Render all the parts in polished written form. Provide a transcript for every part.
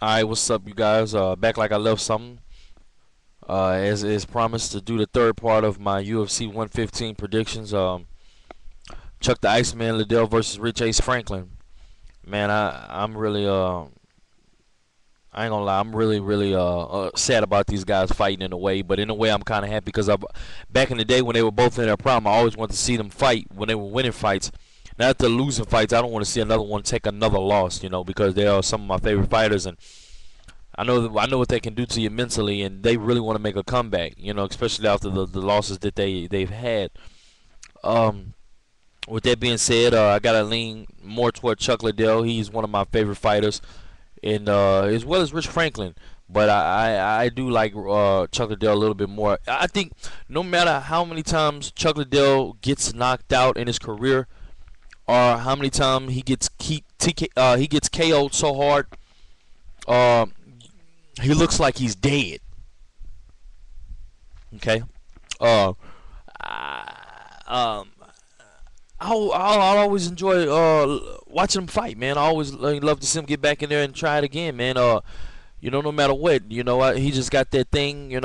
Alright, what's up, you guys? Back like I left something. As is promised to do the third part of my UFC 115 predictions. Chuck the Iceman Liddell versus Rich Ace Franklin. Man, I'm really I ain't gonna lie, I'm really sad about these guys fighting in a way, but in a way I'm kind of happy because back in the day when they were both in their prime, I always wanted to see them fight when they were winning fights. Now that they're losing fights, I don't want to see another one take another loss, because they are some of my favorite fighters, and I know what they can do to you mentally, and they really want to make a comeback. Especially after the losses that they've had. Um, with that being said, I gotta lean more toward Chuck Liddell. He's one of my favorite fighters, and as well as Rich Franklin. But I do like Chuck Liddell a little bit more. I think no matter how many times Chuck Liddell gets knocked out in his career, or how many times he gets KO'd so hard, uh, he looks like he's dead. Okay. Uh, um, I'll always enjoy watching him fight, man. I always love to see him get back in there and try it again, man. No matter what, he just got that thing, he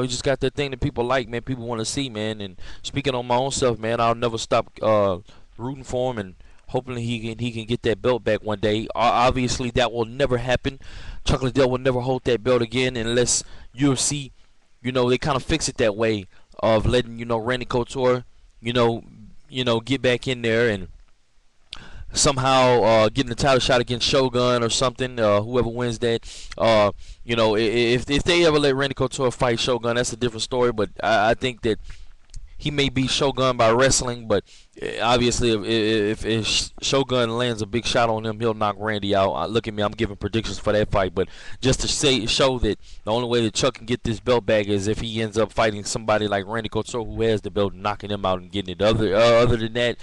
just got that thing that people like, man. People want to see, man. And speaking on my own self, man, I'll never stop rooting for him, and hopefully he can get that belt back one day. Obviously, that will never happen. Chuck Liddell will never hold that belt again unless UFC, they kind of fix it that way of letting Randy Couture, you know, get back in there and somehow getting the title shot against Shogun or something. Whoever wins that, if they ever let Randy Couture fight Shogun, that's a different story. But I think that he may beat Shogun by wrestling, but obviously if Shogun lands a big shot on him, he'll knock Randy out. Look at me, I'm giving predictions for that fight, but just to show that the only way that Chuck can get this belt back is if he ends up fighting somebody like Randy Couture who has the belt, knocking him out and getting it. Other than that,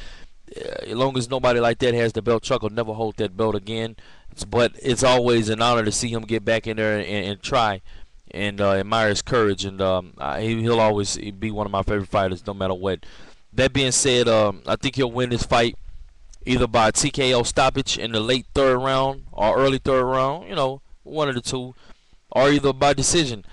as long as nobody like that has the belt, Chuck will never hold that belt again. But it's always an honor to see him get back in there and try, and admire his courage, and he'll always be one of my favorite fighters no matter what. That being said, I think he'll win this fight either by TKO stoppage in the late third round or early third round, one of the two, or either by decision.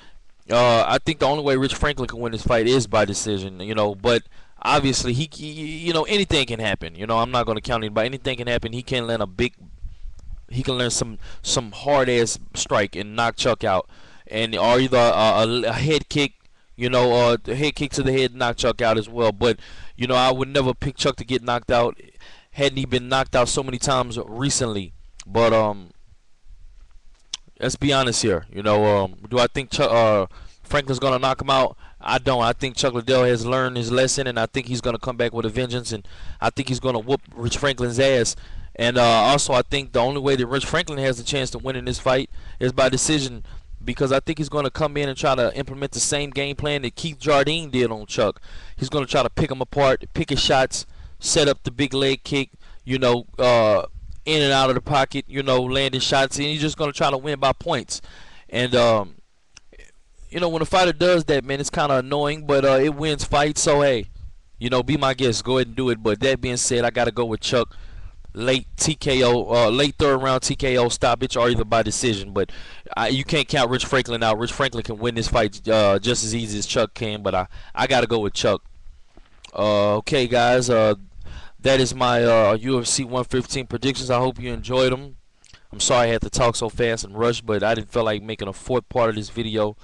I think the only way Rich Franklin can win this fight is by decision, but obviously anything can happen. I'm not going to count anybody. Anything can happen. He can land some hard ass strike and knock Chuck out, and or either a head kick, or a head kick to the head, knock Chuck out as well. But I would never pick Chuck to get knocked out, hadn't he been knocked out so many times recently. But let's be honest here. Do I think Franklin's gonna knock him out? I don't. I think Chuck Liddell has learned his lesson, and I think he's gonna come back with a vengeance, and I think he's gonna whoop Rich Franklin's ass. And also, I think the only way that Rich Franklin has a chance to win in this fight is by decision, because I think he's going to come in and try to implement the same game plan that Keith Jardine did on Chuck. He's going to try to pick him apart, pick his shots, set up the big leg kick, in and out of the pocket, landing shots, and he's just going to try to win by points. And when a fighter does that, man, it's kind of annoying, but it wins fights. So hey, be my guest, go ahead and do it. But that being said, I got to go with Chuck. Late TKO, late third round TKO stoppage, or either by decision. But you can't count Rich Franklin out. Rich Franklin can win this fight just as easy as Chuck can, but I got to go with Chuck. Okay, guys, that is my UFC 115 predictions. I hope you enjoyed them. I'm sorry I had to talk so fast and rush, but I didn't feel like making a fourth part of this video,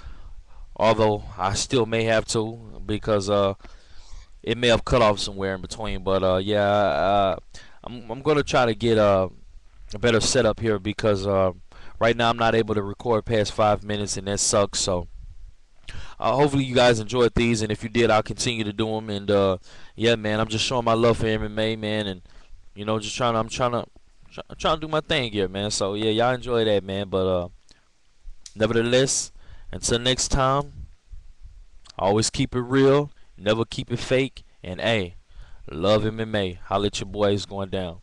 although I still may have to, because it may have cut off somewhere in between. But yeah, I'm gonna try to get a better setup here, because right now I'm not able to record past 5 minutes, and that sucks. So hopefully you guys enjoyed these, and if you did, I'll continue to do them. And yeah, man, I'm just showing my love for MMA, man, and just I'm trying to do my thing here, man. So yeah, y'all enjoy that, man. But nevertheless, until next time, always keep it real, never keep it fake, and hey, love MMA. Holla at your boys going down.